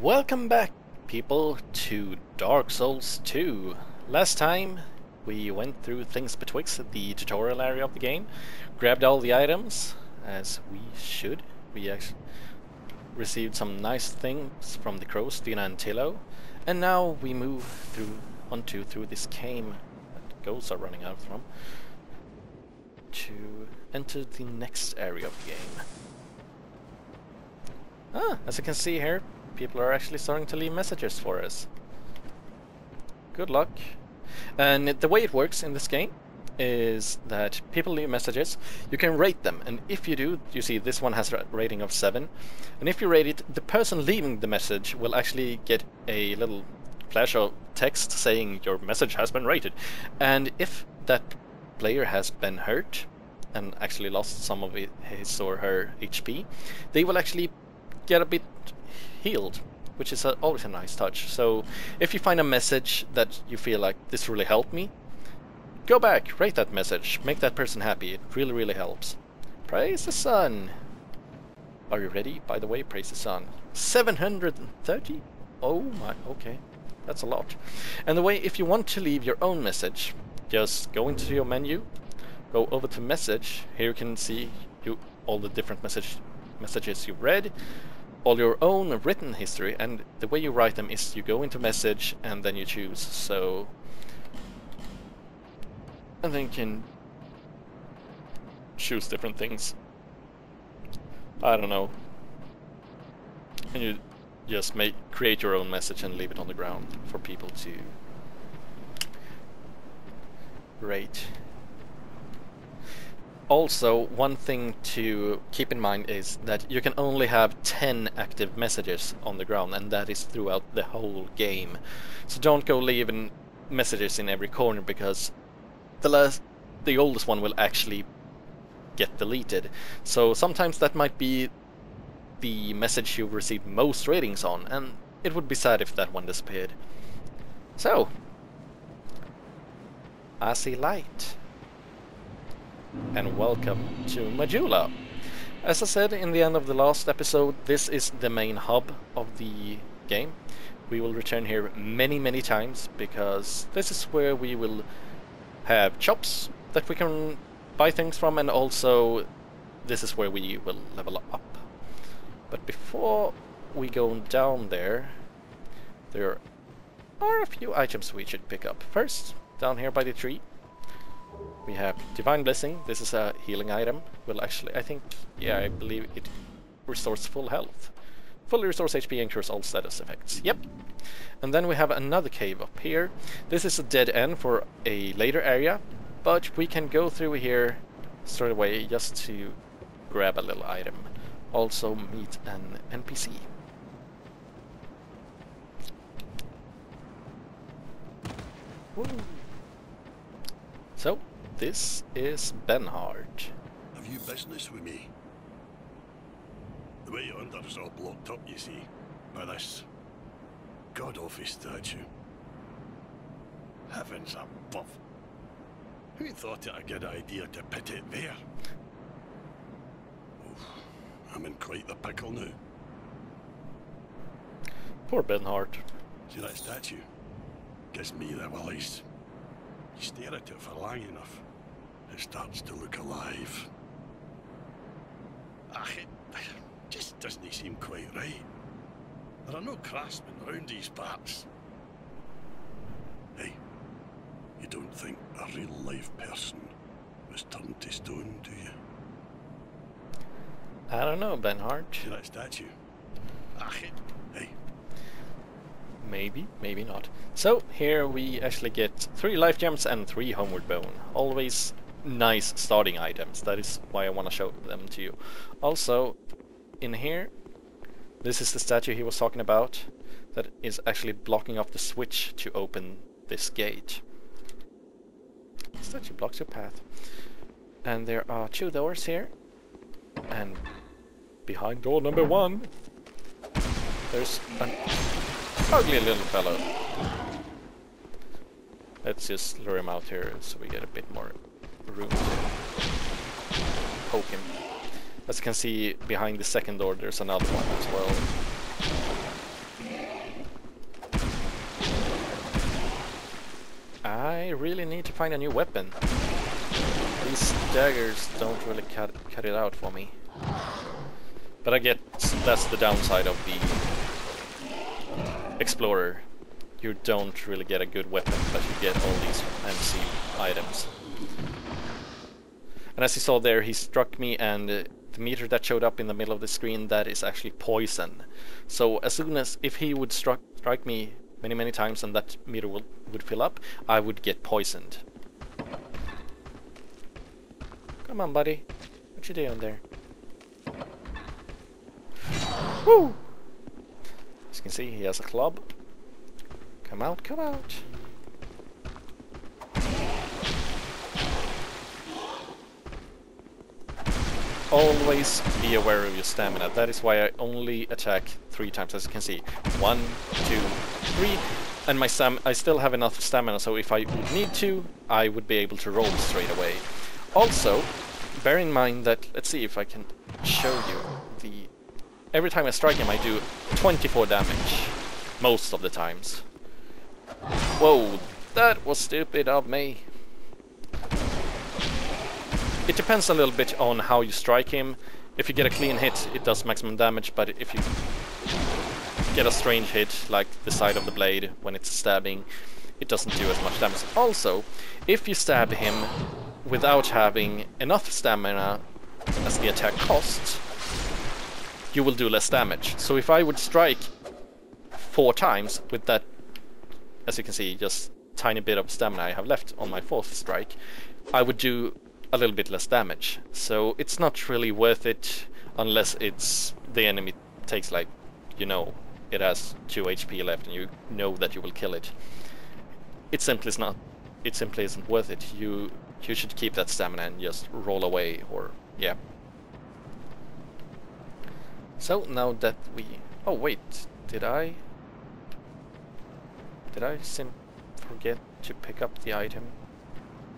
Welcome back, people, to Dark Souls 2. Last time we went through things betwixt the tutorial area of the game, grabbed all the items, as we should. We actually received some nice things from the crows, Dina and Tillo, and now we move through this cave that ghosts are running out from to enter the next area of the game. As you can see here, people are actually starting to leave messages for us. Good luck. And the way it works in this game is that people leave messages, you can rate them, and if you do, you see this one has a rating of 7, and if you rate it, the person leaving the message will actually get a little flash of text saying your message has been rated. And if that player has been hurt and actually lost some of his or her HP, they will actually get a bit healed, which is always a nice touch. So if you find a message that you feel like this really helped me, go back, rate that message, make that person happy. It really helps. Praise the sun. Are you ready? By the way, praise the sun. 730? Oh my, okay, that's a lot. And the way, if you want to leave your own message, just go into your menu, go over to message. Here you can see all the different messages you've read, all your own written history, and the way you write them is you go into message and then you choose. So, and then you can choose different things. I don't know. And you just create your own message and leave it on the ground for people to rate. Also, one thing to keep in mind is that you can only have 10 active messages on the ground, and that is throughout the whole game. So don't go leaving messages in every corner, because the oldest one will actually get deleted. So sometimes that might be the message you've received most ratings on, and it would be sad if that one disappeared. So, I see light. And welcome to Majula. As I said in the end of the last episode, this is the main hub of the game. We will return here many times, because this is where we will have shops that we can buy things from, and also this is where we will level up. But before we go down there are a few items we should pick up. First, down here by the tree, we have Divine Blessing. This is a healing item. Well, actually, I believe it restores full health. Fully restores HP and cures all status effects. Yep. And then we have another cave up here. This is a dead end for a later area, but we can go through here straight away just to grab a little item. Also meet an NPC. Woo. So, this is Benhard. Have you business with me? The way under is all blocked up, you see, by this god-awful statue. Heavens above. Who thought it a good idea to put it there? Oof, I'm in quite the pickle now. Poor Benhard. See that statue? Gives me the willies. You stare at it for long enough, it starts to look alive. It just doesn't seem quite right. There are no craftsmen round these parts. Hey, you don't think a real life person was turned to stone, do you? I don't know, Benhard. See that statue? Hey. Maybe, maybe not. So, here we actually get 3 life gems and 3 homeward bone. Always nice starting items. That is why I want to show them to you. Also, in here, this is the statue he was talking about that is actually blocking off the switch to open this gate. The statue blocks your path. And there are 2 doors here. And behind door number 1, there's an ugly little fellow. Let's just lure him out here so we get a bit more room to poke him. As you can see, behind the second door there's another one as well. really need to find a new weapon. These daggers don't really cut it out for me. But I guess that's the downside of the Explorer. You don't really get a good weapon, but you get all these MC items. And as you saw there, he struck me, and the meter that showed up in the middle of the screen, that is actually poison. So as soon as, if he would strike me many times and that meter would fill up, I would get poisoned. Come on, buddy. What you doing there? Woo! As you can see, he has a club. Come out, come out. Always be aware of your stamina. That is why I only attack 3 times, as you can see. 1, 2, 3. And my I still have enough stamina, so if I would need to, I would be able to roll straight away. Also, bear in mind that, let's see if I can show you the... Every time I strike him, I do 24 damage. Most of the times. Whoa, that was stupid of me. It depends a little bit on how you strike him. If you get a clean hit, it does maximum damage, but if you get a strange hit, like the side of the blade when it's stabbing, it doesn't do as much damage. Also, if you stab him without having enough stamina as the attack costs, you will do less damage. So if I would strike 4 times with that, as you can see, just tiny bit of stamina I have left on my 4th strike, I would do a little bit less damage. So it's not really worth it unless it's the enemy takes, like, you know, it has 2 HP left and you know that you will kill it. It simply is not. It simply isn't worth it. You should keep that stamina and just roll away, or yeah. So now that we... Oh wait, did I forget to pick up the item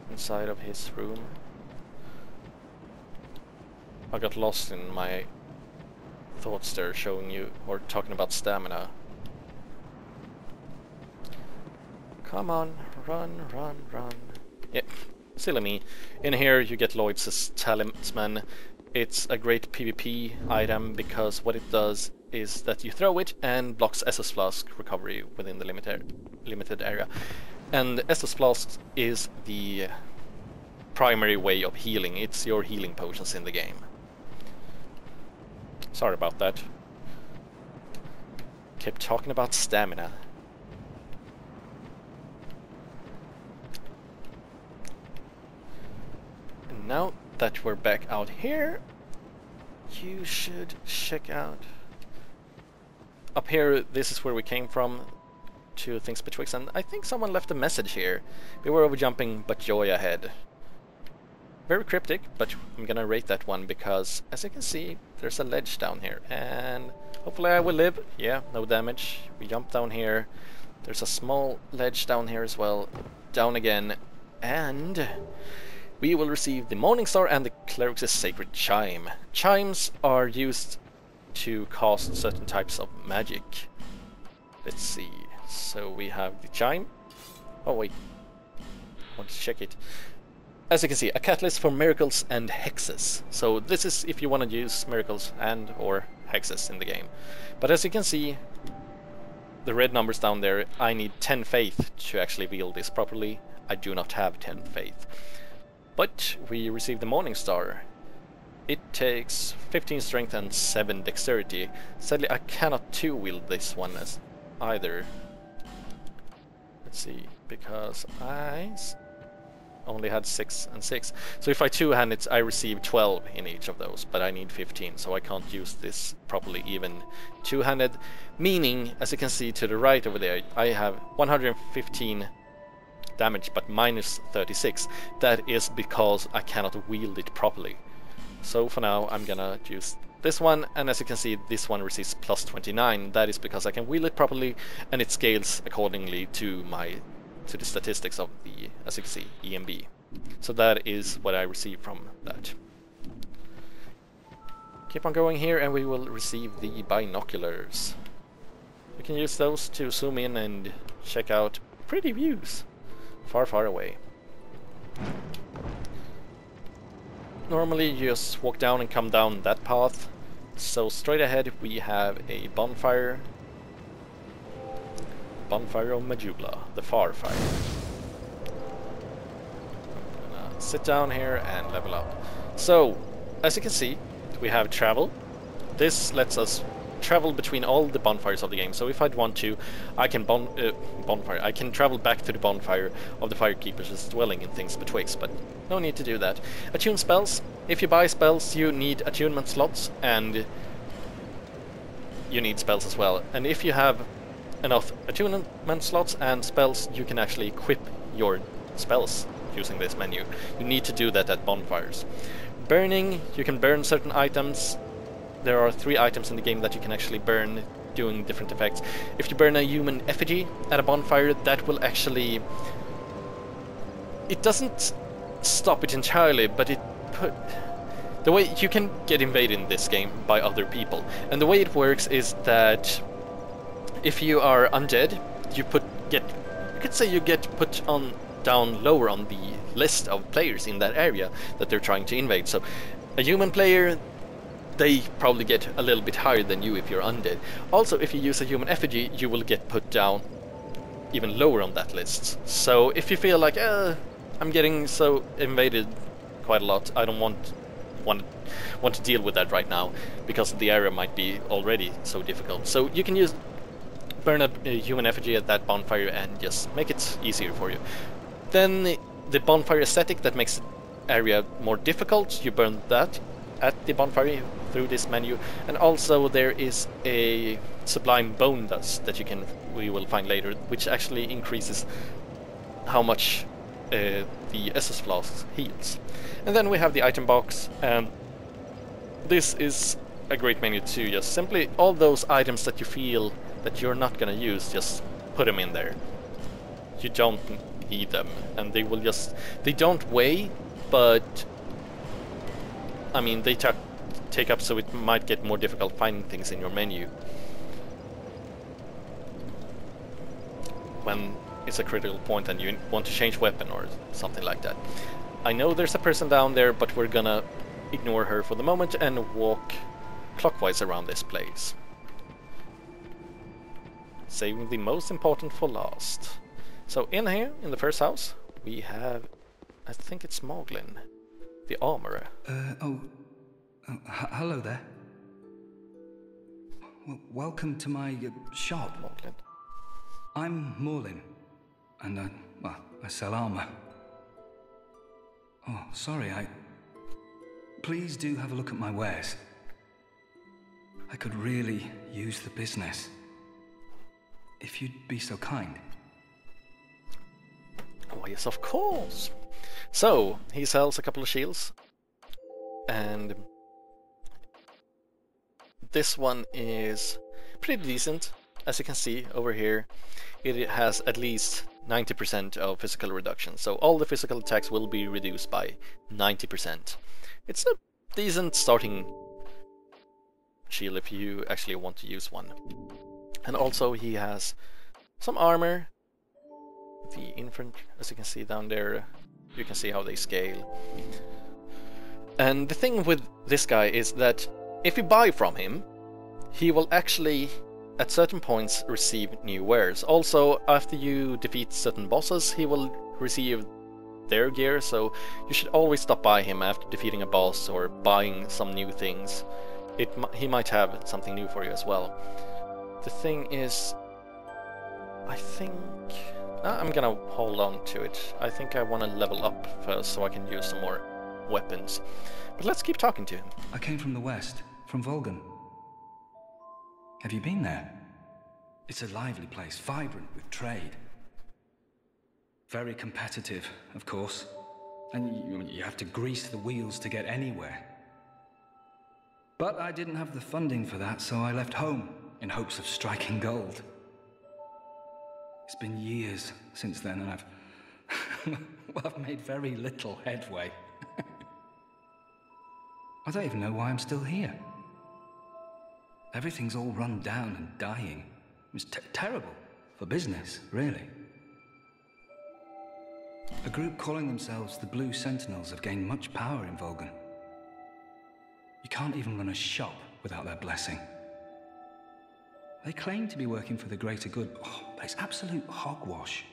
inside of his room? I got lost in my thoughts there, showing you, or talking about stamina. Come on, run, run, run. Yeah, silly me. In here you get Lloyd's talisman. It's a great PvP item because what it does is that you throw it and blocks SS Flask recovery within the limited area. And SS Flask is the primary way of healing. It's your healing potions in the game. Sorry about that. Kept talking about stamina. And now that we're back out here, you should check out. Up here, this is where we came from, to Things Betwixt, and I think someone left a message here. Beware of jumping, but joy ahead. Very cryptic, but I'm gonna rate that one because, as you can see, there's a ledge down here, and hopefully I will live. Yeah, no damage. We jump down here. There's a small ledge down here as well. Down again, and we will receive the Morning Star and the Cleric's Sacred Chime. Chimes are used to cast certain types of magic. Let's see. So we have the chime. Oh wait, I want to check it. As you can see, a catalyst for miracles and hexes. So this is if you want to use miracles and or hexes in the game. But as you can see, the red numbers down there, I need 10 faith to actually wield this properly. I do not have 10 faith. But we receive the Morning Star. It takes 15 strength and 7 dexterity. Sadly, I cannot two-wield this one as either. Let's see, because I only had 6 and 6. So if I two-hand it, I receive 12 in each of those, but I need 15, so I can't use this properly even two-handed. Meaning, as you can see to the right over there, I have 115 damage, but minus 36. That is because I cannot wield it properly. So for now, I'm gonna use this one, and as you can see, this one receives plus 29. That is because I can wield it properly, and it scales accordingly to the statistics of the, as you can see, EMB. So that is what I receive from that. Keep on going here, and we will receive the binoculars. We can use those to zoom in and check out pretty views. far, far away. Normally you just walk down and come down that path. So straight ahead we have a bonfire. Bonfire of Majula, the far fire. I'm gonna sit down here and level up. So, as you can see, we have travel. This lets us travel between all the bonfires of the game. So if I'd want to, I can I can travel back to the bonfire of the Firekeeper's dwelling and things betwixt, but no need to do that. Attune spells. If you buy spells, you need attunement slots, and you need spells as well. And if you have enough attunement slots and spells, you can actually equip your spells using this menu. You need to do that at bonfires. Burning, you can burn certain items. There are 3 items in the game that you can actually burn, doing different effects. If you burn a human effigy at a bonfire, that will actually... It doesn't stop it entirely, but the way you can get invaded in this game by other people. And the way it works is that if you are undead, you could say you get put down lower on the list of players in that area that they're trying to invade. So a human player, they probably get a little bit higher than you if you're undead. Also, if you use a human effigy, you will get put down even lower on that list. So if you feel like, I'm getting so invaded quite a lot, I don't want to deal with that right now, because the area might be already so difficult. So you can burn a human effigy at that bonfire and just make it easier for you. Then the bonfire aesthetic that makes the area more difficult, you burn that at the bonfire through this menu. And also there is a sublime bone dust that we will find later, which actually increases how much the SS flask heals. And then we have the item box, and this is a great menu too. Just simply all those items that you feel that you're not gonna use, just put them in there. You don't need them, and they don't weigh, but I mean they take up, so it might get more difficult finding things in your menu when it's a critical point and you want to change weapon or something like that. I know there's a person down there, but we're gonna ignore her for the moment and walk clockwise around this place, saving the most important for last. So in here, in the first house, we have, I think it's Moglin, the armorer. Hello there. Welcome to my shop. Moglin. I'm Morlin, and I sell armor. Oh, sorry, Please do have a look at my wares. I could really use the business, if you'd be so kind. Oh yes, of course. So, he sells a couple of shields, and this one is pretty decent. As you can see over here, it has at least 90% of physical reduction, so all the physical attacks will be reduced by 90%. It's a decent starting shield if you actually want to use one. And also he has some armor. The infant, as you can see down there, you can see how they scale. And the thing with this guy is that if you buy from him, he will actually at certain points receive new wares. Also, after you defeat certain bosses, he will receive their gear, so you should always stop by him after defeating a boss or buying some new things. He might have something new for you as well. The thing is, I think I'm gonna hold on to it. I think I want to level up first so I can use some more weapons. But let's keep talking to him. I came from the west, from Volgan. Have you been there? It's a lively place, vibrant with trade. Very competitive, of course. And you have to grease the wheels to get anywhere. But I didn't have the funding for that, so I left home in hopes of striking gold. It's been years since then, and I've made very little headway. I don't even know why I'm still here. Everything's all run down and dying. It's terrible for business, really. A group calling themselves the Blue Sentinels have gained much power in Volgan. You can't even run a shop without their blessing. They claim to be working for the greater good, but it's absolute hogwash.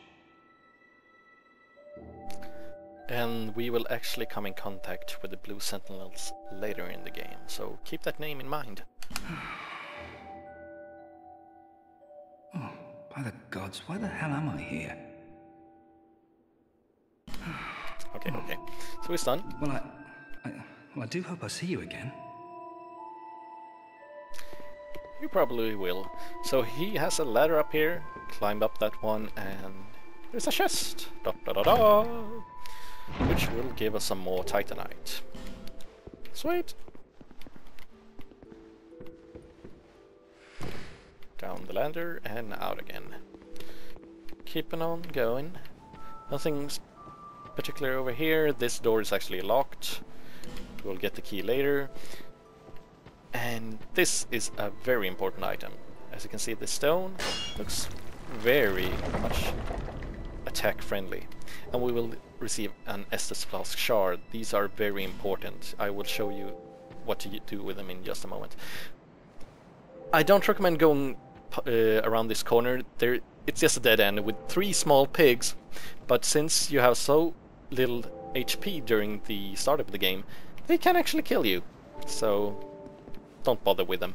And we will actually come in contact with the Blue Sentinels later in the game, so keep that name in mind. Oh, by the gods, why the hell am I here? Okay, okay. So it's done. Well, I do hope I see you again. You probably will. So he has a ladder up here, climb up that one, and there's a chest! Da da da da! Which will give us some more Titanite. Sweet! Down the ladder and out again. Keeping on going. Nothing's particular over here. This door is actually locked. We'll get the key later. And this is a very important item. As you can see, the stone looks very much attack friendly. And we will receive an Estus Flask shard. These are very important. I will show you what to do with them in just a moment. I don't recommend going around this corner. It's just a dead end with 3 small pigs, but since you have so little HP during the start of the game, they can actually kill you. So don't bother with them.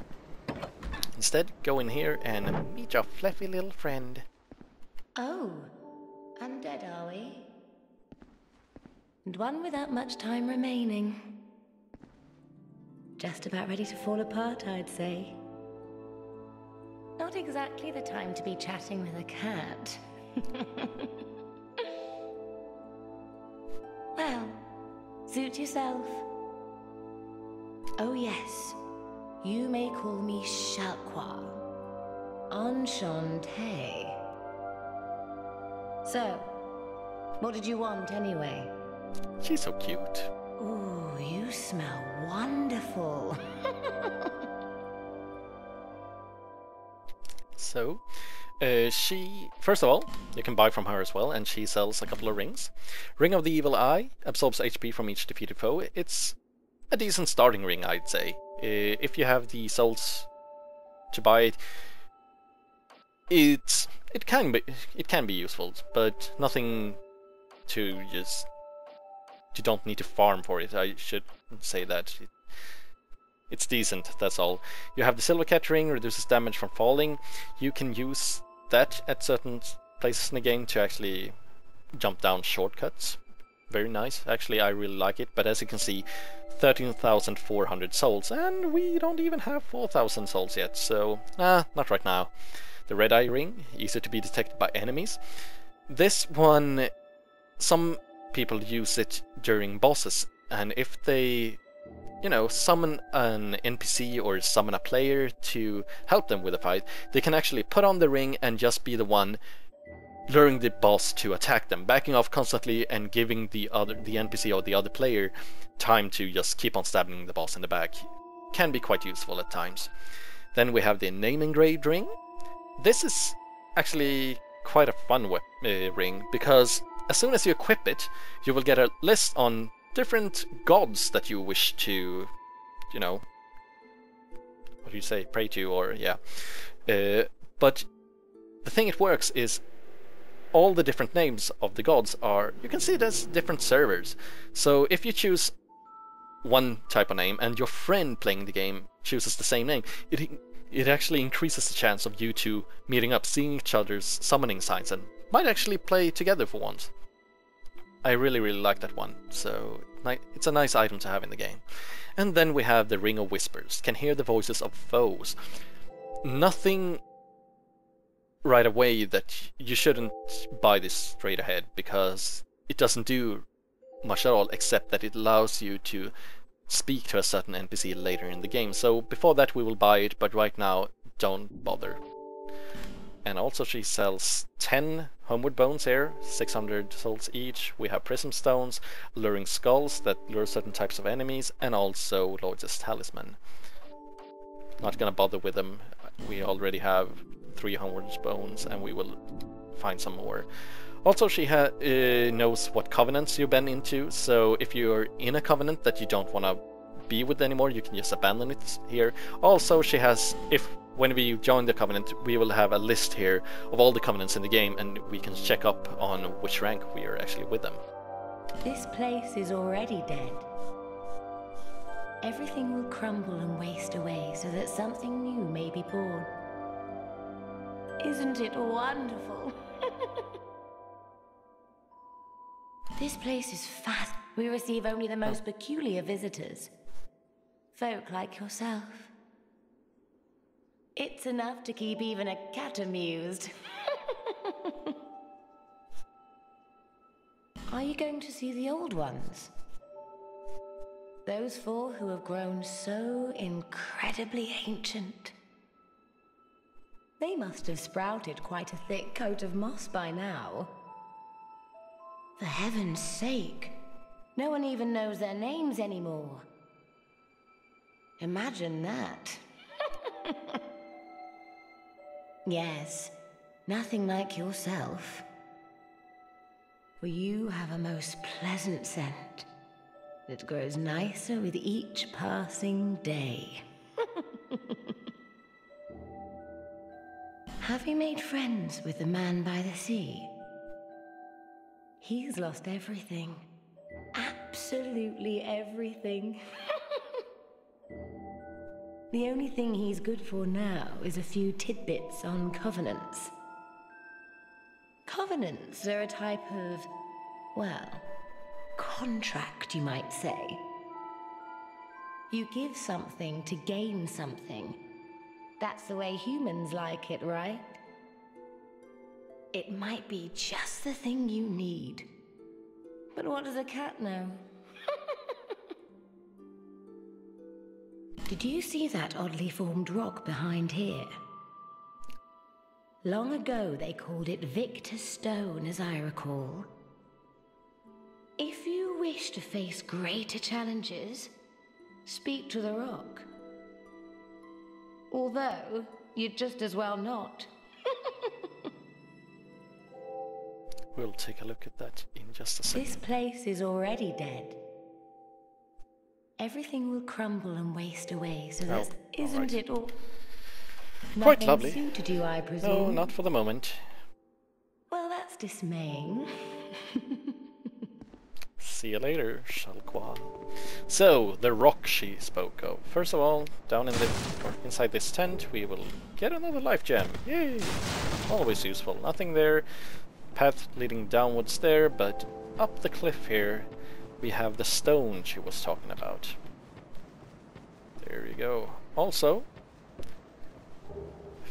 Instead, go in here and meet your fluffy little friend. Oh, undead are we? And one without much time remaining. Just about ready to fall apart, I'd say. Not exactly the time to be chatting with a cat. Well, suit yourself. Oh yes, you may call me Shalqua. Enchanté. So, what did you want anyway? She's so cute. Ooh, you smell wonderful. So, first of all, you can buy from her as well, and she sells a couple of rings. Ring of the Evil Eye absorbs HP from each defeated foe. It's a decent starting ring, I'd say. If you have the souls to buy it, it can be useful, but nothing to just. You don't need to farm for it. I should say that. It's decent, that's all. You have the Silvercat ring, reduces damage from falling. You can use that at certain places in the game to actually jump down shortcuts. Very nice, actually I really like it, but as you can see, 13,400 souls, and we don't even have 4,000 souls yet, so not right now. The Red Eye ring, easier to be detected by enemies. This one, some people use it during bosses, and if they summon an NPC or summon a player to help them with a fight, they can actually put on the ring and just be the one luring the boss to attack them, backing off constantly and giving the NPC or the other player time to just keep on stabbing the boss in the back. Can be quite useful at times. Then we have the Name Engraved ring. This is actually quite a fun ring, because as soon as you equip it, you will get a list on different gods that you wish to, what do you say, pray to, or yeah. But the thing it works is all the different names of the gods are, you can see it as different servers. So if you choose one type of name and your friend playing the game chooses the same name, it actually increases the chance of you two meeting up, seeing each other's summoning signs, and might actually play together for once. I really like that one, so it's a nice item to have in the game. And then we have the Ring of Whispers, can hear the voices of foes. Nothing right away that you shouldn't buy this straight ahead, because it doesn't do much at all, except that it allows you to speak to a certain NPC later in the game. So before that we will buy it, but right now don't bother. And also she sells 10 Homeward Bones here, 600 souls each. We have Prism Stones, Luring Skulls that lure certain types of enemies, and also Lloyd's Talisman. Not gonna bother with them, we already have 3 Homeward Bones and we will find some more. Also, she knows what covenants you've been into, so if you're in a covenant that you don't want to be with anymore, you can just abandon it here. Also, she has, when we join the covenant, we will have a list here of all the covenants in the game, and we can check up on which rank we are actually with them. This place is already dead. Everything will crumble and waste away so that something new may be born. Isn't it wonderful? This place is fat. We receive only the most peculiar visitors. Folk like yourself. It's enough to keep even a cat amused. Are you going to see the old ones? Those 4 who have grown so incredibly ancient. They must have sprouted quite a thick coat of moss by now. For heaven's sake, no one even knows their names anymore. Imagine that. Yes, nothing like yourself. For you have a most pleasant scent that grows nicer with each passing day. Have you made friends with the man by the sea? He's lost everything. Absolutely everything. The only thing he's good for now is a few tidbits on covenants. Covenants are a type of, well, contract, you might say. You give something to gain something. That's the way humans like it, right? It might be just the thing you need. But what does a cat know? Did you see that oddly formed rock behind here? Long ago they called it Victor's Stone, as I recall. If you wish to face greater challenges, speak to the rock. Although, you'd just as well not. We'll take a look at that in just a second. This place is already dead. Everything will crumble and waste away, so that isn't it all? Quite Nothing lovely. suited you, I presume. No, not for the moment. Well, that's dismaying. See you later, Shalqua. So, the rock she spoke of. First of all, down inside this tent, we will get another life gem. Yay! Always useful. Nothing there. Path leading downwards there, but up the cliff here, we have the stone she was talking about. There you go. Also,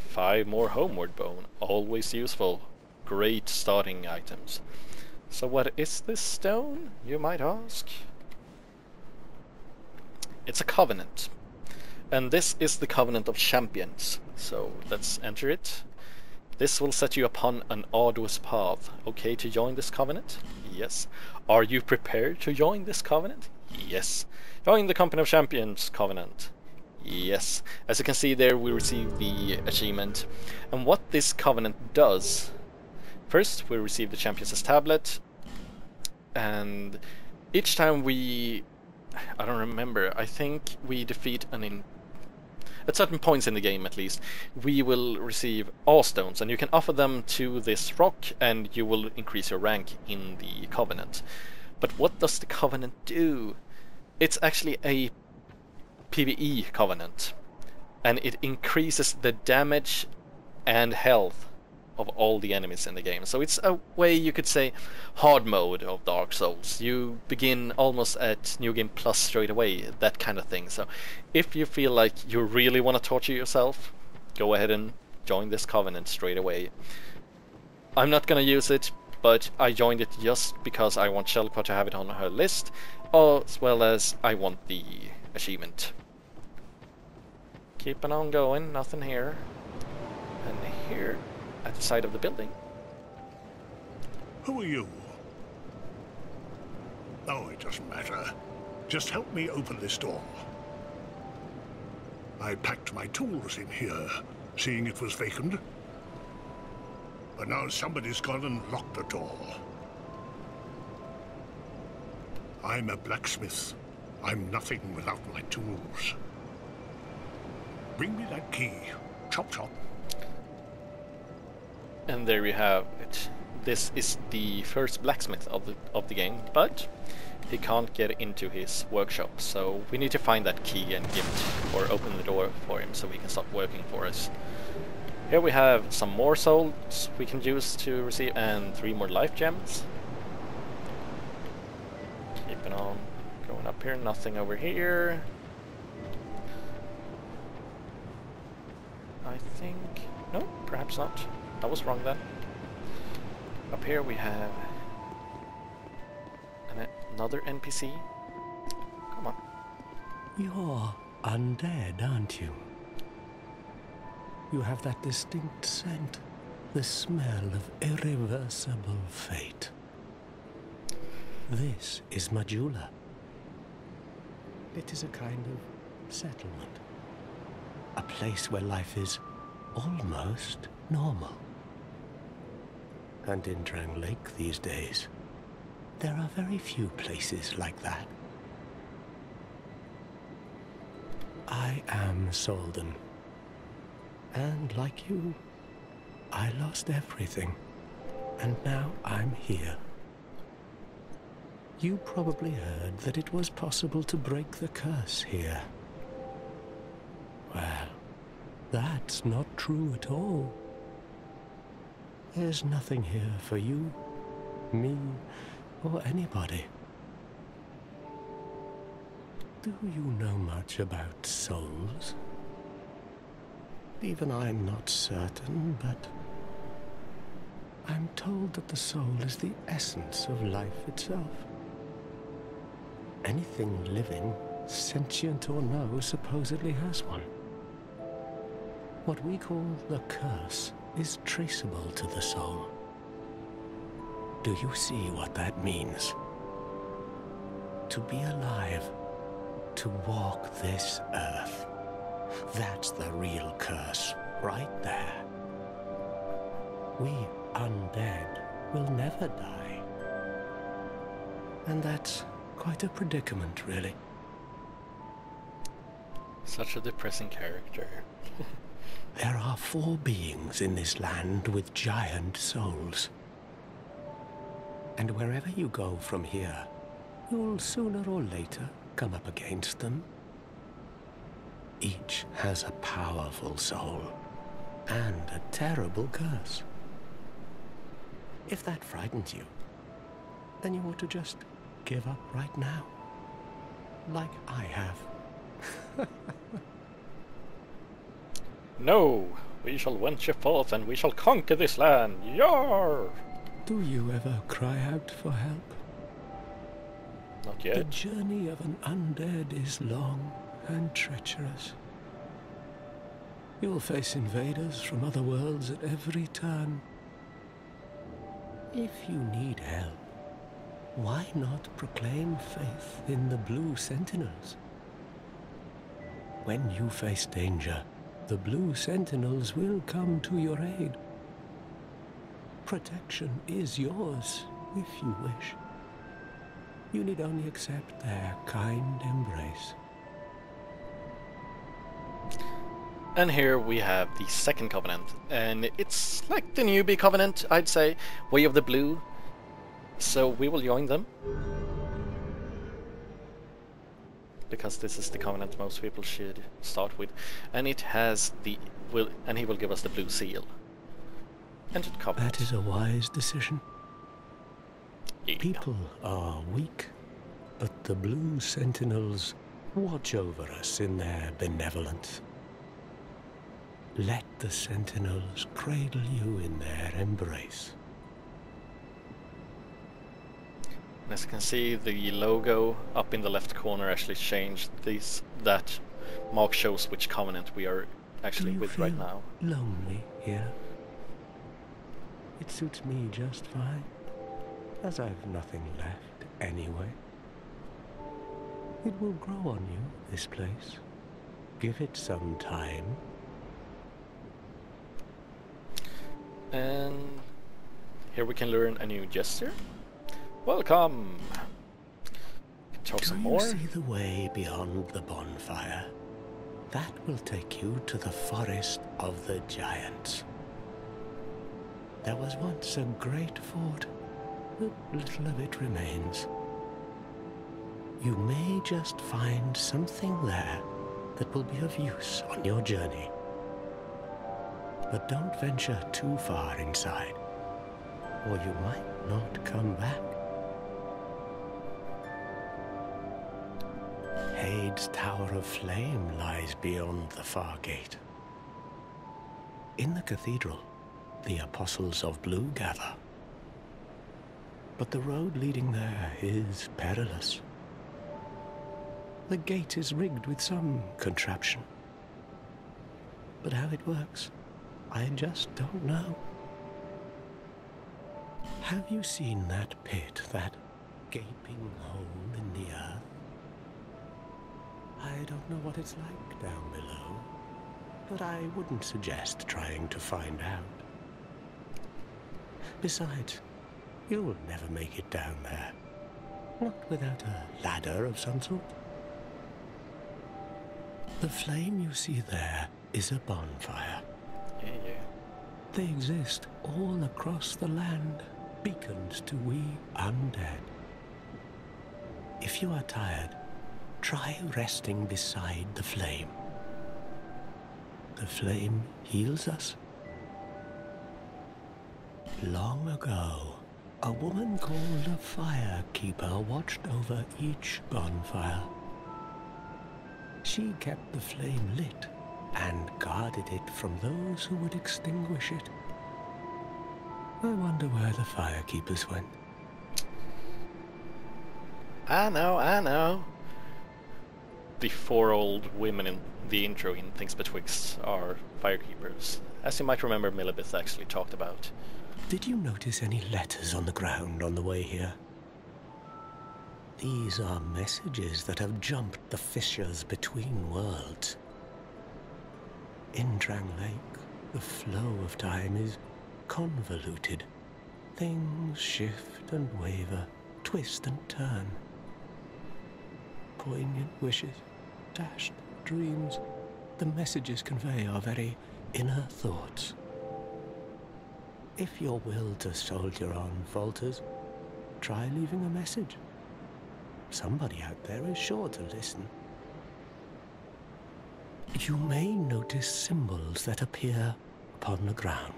5 more homeward bone. Always useful. Great starting items. So what is this stone, you might ask? It's a covenant. And this is the Covenant of Champions. So let's enter it. This will set you upon an arduous path. Okay to join this covenant? Yes. Are you prepared to join this covenant? Yes. Join the Company of Champions covenant. Yes. As you can see there, we receive the achievement. And what this covenant does... First, we receive the Champions' tablet. And each time we... I don't remember. I think we defeat at certain points in the game, at least, we will receive all stones, and you can offer them to this rock, and you will increase your rank in the Covenant. But what does the Covenant do? It's actually a PvE Covenant, and it increases the damage and health of all the enemies in the game. So it's a way, you could say, hard mode of Dark Souls. You begin almost at New Game Plus straight away, that kind of thing. So if you feel like you really want to torture yourself, go ahead and join this covenant straight away. I'm not gonna use it, but I joined it just because I want Shelpa to have it on her list, as well as I want the achievement. Keeping on going, nothing here. And here, at the side of the building. Who are you? Oh, it doesn't matter. Just help me open this door. I packed my tools in here, seeing it was vacant. But now somebody's gone and locked the door. I'm a blacksmith. I'm nothing without my tools. Bring me that key. Chop chop. And there you have it. This is the first blacksmith of the game, but he can't get into his workshop, so we need to find that key and give it, or open the door for him so he can start working for us. Here we have some more souls we can use to receive, and 3 more life gems. Keeping on going up here, nothing over here. I think... no, perhaps not. I was wrong then. Up here we have another NPC. Come on. You're undead, aren't you? You have that distinct scent, the smell of irreversible fate. This is Majula. It is a kind of settlement. A place where life is almost normal. And in Drang Lake these days, there are very few places like that. I am Solden. And like you, I lost everything. And now I'm here. You probably heard that it was possible to break the curse here. Well, that's not true at all. There's nothing here for you, me, or anybody. Do you know much about souls? Even I'm not certain, but I'm told that the soul is the essence of life itself. Anything living, sentient or no, supposedly has one. What we call the curse is traceable to the soul. Do you see what that means? To be alive, to walk this earth. That's the real curse, right there. We undead will never die. And that's quite a predicament, really. Such a depressing character. There are 4 beings in this land with giant souls. And wherever you go from here, you'll sooner or later come up against them. Each has a powerful soul and a terrible curse. If that frightens you, then you ought to just give up right now, like I have. No, we shall venture forth and we shall conquer this land. Yar! Do you ever cry out for help? Not yet. The journey of an undead is long and treacherous. You'll face invaders from other worlds at every turn. If you need help, why not proclaim faith in the Blue Sentinels? When you face danger, the Blue Sentinels will come to your aid. Protection is yours, if you wish. You need only accept their kind embrace. And here we have the second covenant, and it's like the newbie covenant, I'd say, Way of the Blue. So we will join them, because this is the covenant most people should start with, and it has the and he will give us the blue seal. Enter the covenant. That is a wise decision. Yeah. People are weak, but the Blue Sentinels watch over us in their benevolence. Let the Sentinels cradle you in their embrace. As you can see, the logo up in the left corner actually changed. That mark shows which covenant we are actually with right now. Lonely here? It suits me just fine, as I've nothing left anyway. It will grow on you, this place. Give it some time. And Here we can learn a new gesture. Welcome! Talk Do some you more. see the way beyond the bonfire? That will take you to the forest of the giants. There was once a great fort, but little of it remains. You may just find something there that will be of use on your journey. But don't venture too far inside, or you might not come back. Hade's Tower of Flame lies beyond the far gate. In the cathedral, the Apostles of Blue gather. But the road leading there is perilous. The gate is rigged with some contraption. But how it works, I just don't know. Have you seen that pit, that gaping hole in the earth? I don't know what it's like down below, but I wouldn't suggest trying to find out. Besides, you'll never make it down there. Not without a ladder of some sort. The flame you see there is a bonfire. Yeah. They exist all across the land, beacons to we undead. If you are tired, try resting beside the flame. The flame heals us. Long ago, a woman called a firekeeper watched over each bonfire. She kept the flame lit and guarded it from those who would extinguish it. I wonder where the firekeepers went. I know. The 4 old women in the intro in Things Betwixt are firekeepers, as you might remember Millibeth actually talked about. Did you notice any letters on the ground on the way here? These are messages that have jumped the fissures between worlds. In Drang Lake, the flow of time is convoluted. Things shift and waver, twist and turn. Poignant wishes, dashed dreams, the messages convey our very inner thoughts. If your will to soldier on falters, try leaving a message. Somebody out there is sure to listen. You may notice symbols that appear upon the ground.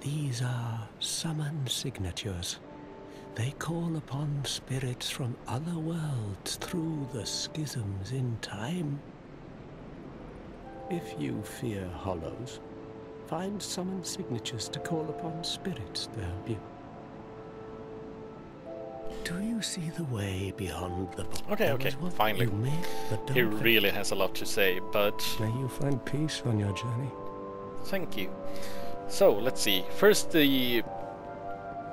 These are summon signatures. They call upon spirits from other worlds through the schisms in time. If you fear hollows, find summon signatures to call upon spirits to help you. Do you see the way beyond the book? Okay, finally. He really has a lot to say, but... May you find peace on your journey. Thank you. So, let's see. First, the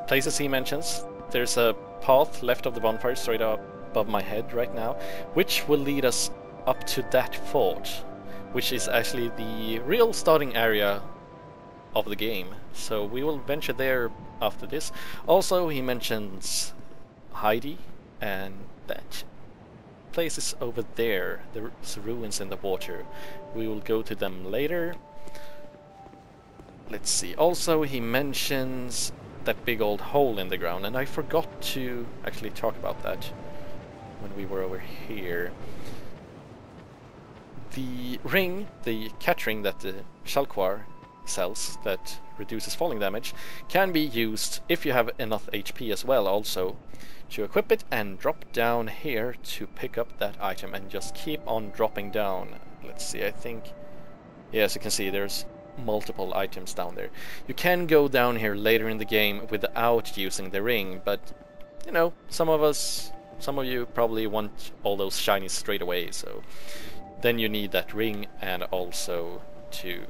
places he mentions. There's a path left of the bonfire straight up above my head right now, which will lead us up to that fort, which is actually the real starting area of the game. So we will venture there after this. Also, he mentions Heidi, and that place is over there. There's ruins in the water. We will go to them later. Let's see. Also, he mentions that big old hole in the ground, and I forgot to actually talk about that when we were over here. The ring, the cat ring that the Shalquar sells that reduces falling damage, can be used if you have enough HP as well, also to equip it and drop down here to pick up that item and just keep on dropping down. Let's see, I think, yeah, as you can see, there's multiple items down there. You can go down here later in the game without using the ring, but you know, some of you probably want all those shinies straight away, so then you need that ring and also to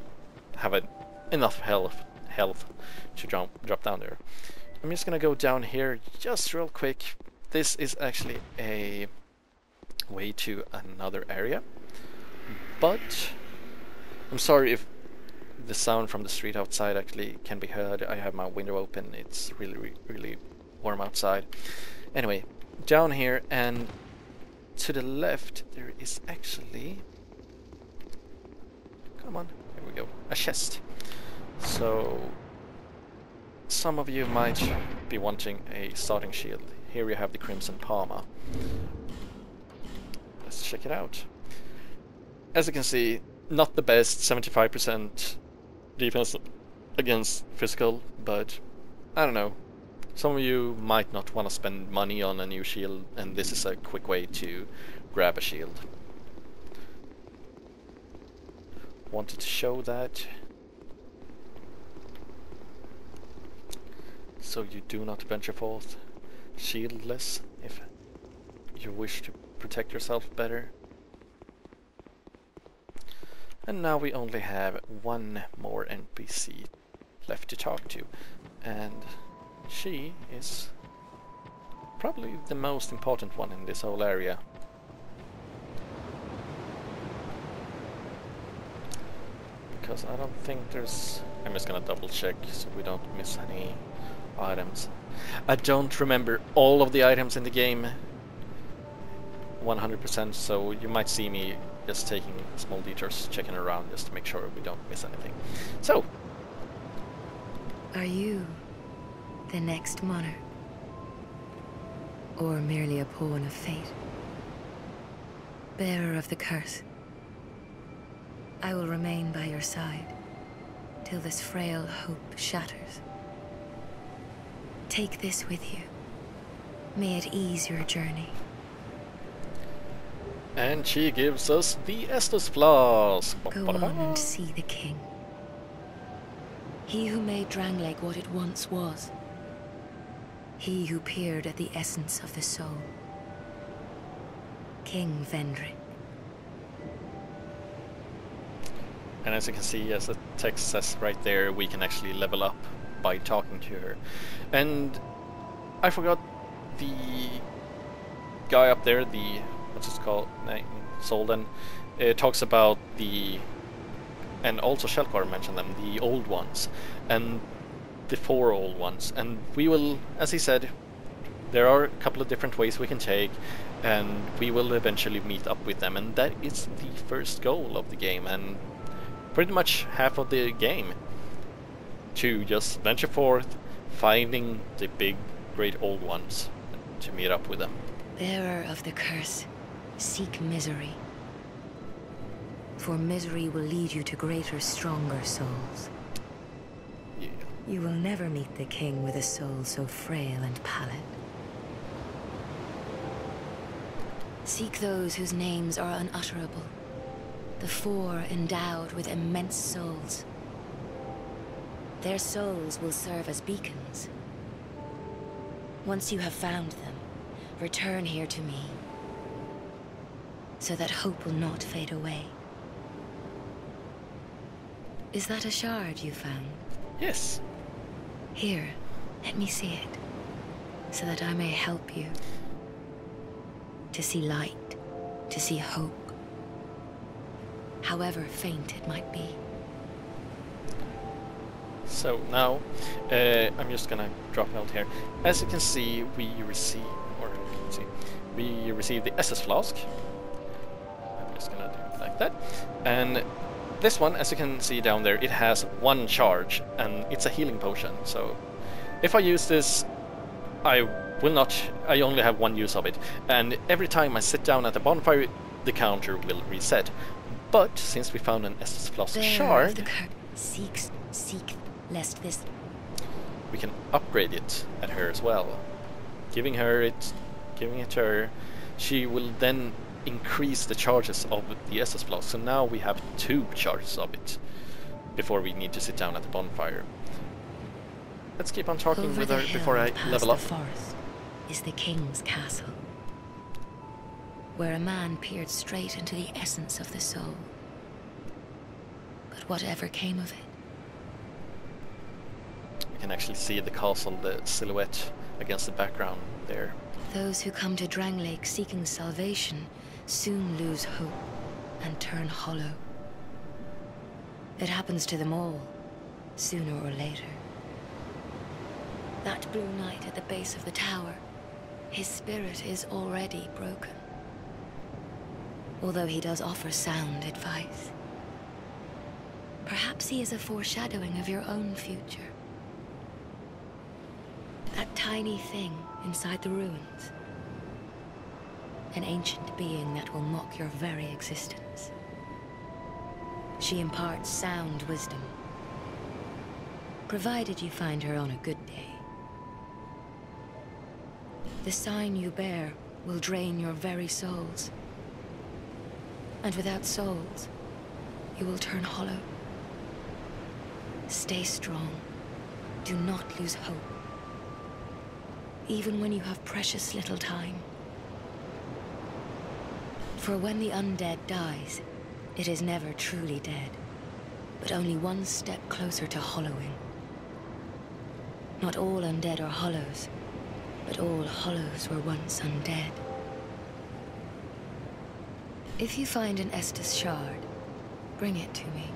have enough health to drop down there. I'm just gonna go down here just real quick. This is actually a way to another area, but I'm sorry if the sound from the street outside actually can be heard. I have my window open. It's really warm outside. Anyway, down here and to the left there is actually, come on, here we go, a chest. So some of you might be wanting a starting shield. Here we have the Crimson Palma. Let's check it out. As you can see, not the best, 75% defense against physical, but I don't know. Some of you might not want to spend money on a new shield, and this is a quick way to grab a shield. Wanted to show that. So you do not venture forth shieldless if you wish to protect yourself better. And now we only have one more NPC left to talk to, and she is probably the most important one in this whole area. Because I don't think there's... I'm just gonna double check so we don't miss any items. I don't remember all of the items in the game 100%, so you might see me just taking small detours, checking around just to make sure we don't miss anything. So, are you the next monarch? Or merely a pawn of fate? Bearer of the curse, I will remain by your side till this frail hope shatters. Take this with you. May it ease your journey. and she gives us the Estus Flask. Go on and see the king. He who made Drangleic what it once was. He who peered at the essence of the soul. King Vendrick. And as you can see, as the text says right there, we can actually level up by talking to her. And I forgot the guy up there, the, what's it called, Solden, talks about the, and also Shelkor mentioned them, the old ones, and the 4 old ones. And we will, as he said, there are a couple of different ways we can take, and we will eventually meet up with them, and that is the first goal of the game, and pretty much half of the game, to just venture forth, finding the big, great old ones, to meet up with them. Bearer of the curse, seek misery. For misery will lead you to greater, stronger souls. Yeah. You will never meet the king with a soul so frail and pallid. Seek those whose names are unutterable. The 4 endowed with immense souls. Their souls will serve as beacons. Once you have found them, return here to me, so that hope will not fade away. Is that a shard you found? Yes. Here, let me see it, so that I may help you. To see light, to see hope. However faint it might be. So now, I'm just gonna drop out here. As you can see, we receive the SS Flask. I'm just gonna do it like that. And this one, as you can see down there, it has 1 charge, and it's a healing potion. So if I use this, I only have 1 use of it. And every time I sit down at the bonfire, the counter will reset. But since we found an SS Flask shard, seek lest this, we can upgrade it at her as well. Giving it to her, she will then increase the charges of the SS Flask. So now we have 2 charges of it before we need to sit down at the bonfire. Let's keep on talking over with the her before I hill level past up. the forest is the king's castle, where a man peered straight into the essence of the soul. But whatever came of it? You can actually see the castle, the silhouette against the background there. Those who come to Drangleic seeking salvation soon lose hope and turn hollow. It happens to them all, sooner or later. That blue knight at the base of the tower, his spirit is already broken. Although he does offer sound advice. Perhaps he is a foreshadowing of your own future. That tiny thing inside the ruins. An ancient being that will mock your very existence. She imparts sound wisdom, provided you find her on a good day. The sign you bear will drain your very souls. And without souls, you will turn hollow. Stay strong. Do not lose hope. Even when you have precious little time. For when the undead dies, it is never truly dead, but only one step closer to hollowing. Not all undead are hollows, but all hollows were once undead. If you find an Estus shard, bring it to me,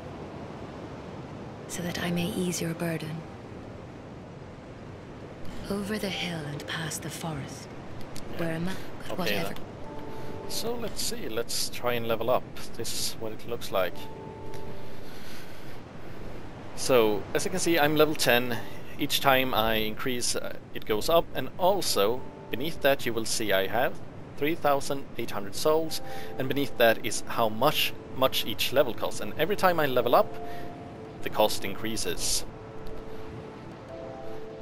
so that I may ease your burden. Over the hill and past the forest, where a map, Okay, whatever... then. So let's see, let's try and level up. This is what it looks like. So, as you can see, I'm level 10. Each time I increase, it goes up, and also, beneath that you will see I have 3,800 souls, and beneath that is how much each level costs, and every time I level up, the cost increases.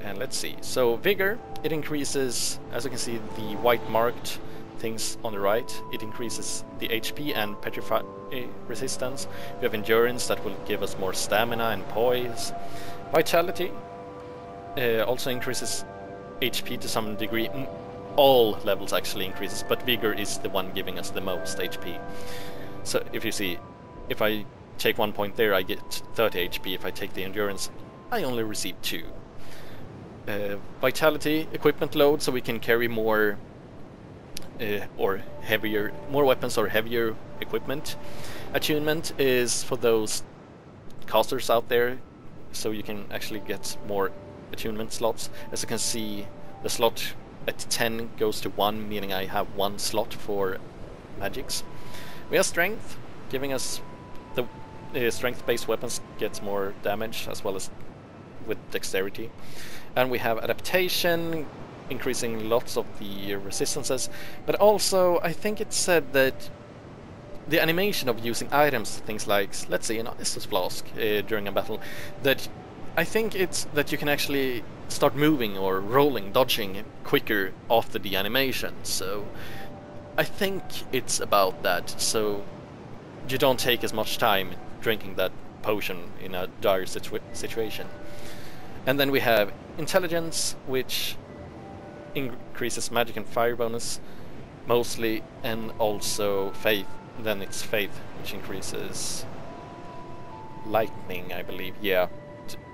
And let's see, so Vigor, it increases, as you can see, the white marked things on the right, it increases the HP and petrify resistance. We have Endurance that will give us more stamina and poise. Vitality also increases HP to some degree. All levels actually increases, but Vigor is the one giving us the most HP. So if you see, if I take 1 point there, I get 30 HP. If I take the Endurance, I only receive 2. Vitality, equipment load, so we can carry more more weapons or heavier equipment. Attunement is for those casters out there, so you can actually get more attunement slots. As you can see, the slot at 10 goes to 1, meaning I have 1 slot for magics. We have strength, giving us the strength-based weapons gets more damage, as well as with dexterity. And we have adaptation, increasing lots of the resistances, but also I think it said that the animation of using items, things like, let's say, an Estus flask during a battle, that I think it's that you can actually start moving or rolling, dodging quicker after the animation. So I think it's about that, so you don't take as much time drinking that potion in a dire situation. And then we have intelligence, which increases magic and fire bonus mostly, and also faith. Then it's faith, which increases lightning, I believe, yeah,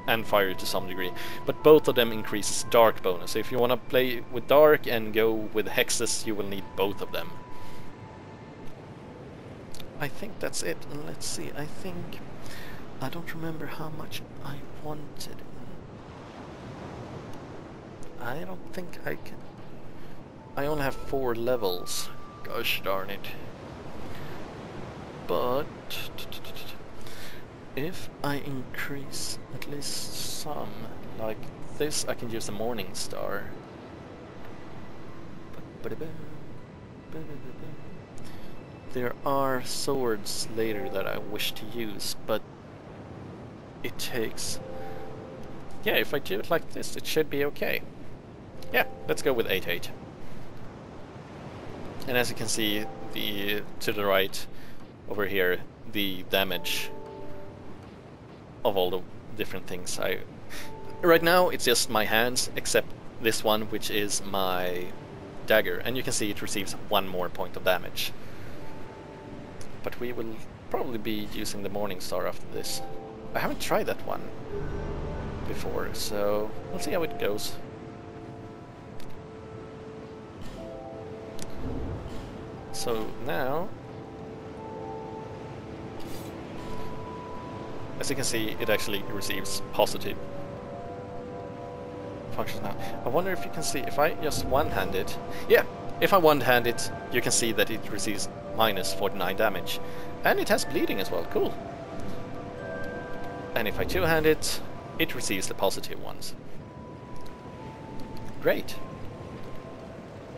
and fire to some degree. But both of them increases dark bonus. So if you want to play with dark and go with hexes, you will need both of them. I think that's it. And let's see, I don't remember how much I wanted. I don't think I can. I only have 4 levels. Gosh darn it. But if I increase at least some, like this, I can use the Morning Star. There are swords later that I wish to use, but it takes... Yeah, if I do it like this, it should be okay. Yeah, let's go with 8/8. And as you can see, to the right, over here, the damage of all the different things. Right now, it's just my hands, except this one, which is my dagger, and you can see it receives 1 more point of damage. But we will probably be using the Morning Star after this. I haven't tried that one before, so we'll see how it goes. So now as you can see, it actually receives positive functions now. I wonder if you can see, if I just one-hand it, yeah, if I one-hand it, you can see that it receives minus 49 damage. And it has bleeding as well, cool. And if I two-hand it, it receives the positive ones. Great.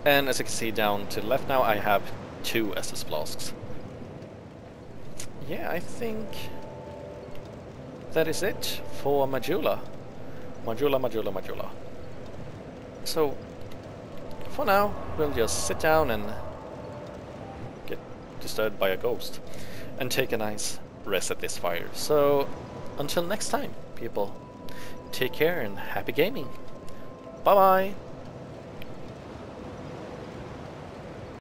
And as you can see down to the left now, I have 2 SS flasks. Yeah, I think that is it for Majula. Majula. So, for now, we'll just sit down and get disturbed by a ghost and take a nice rest at this fire. So, until next time, people, take care and happy gaming. Bye bye!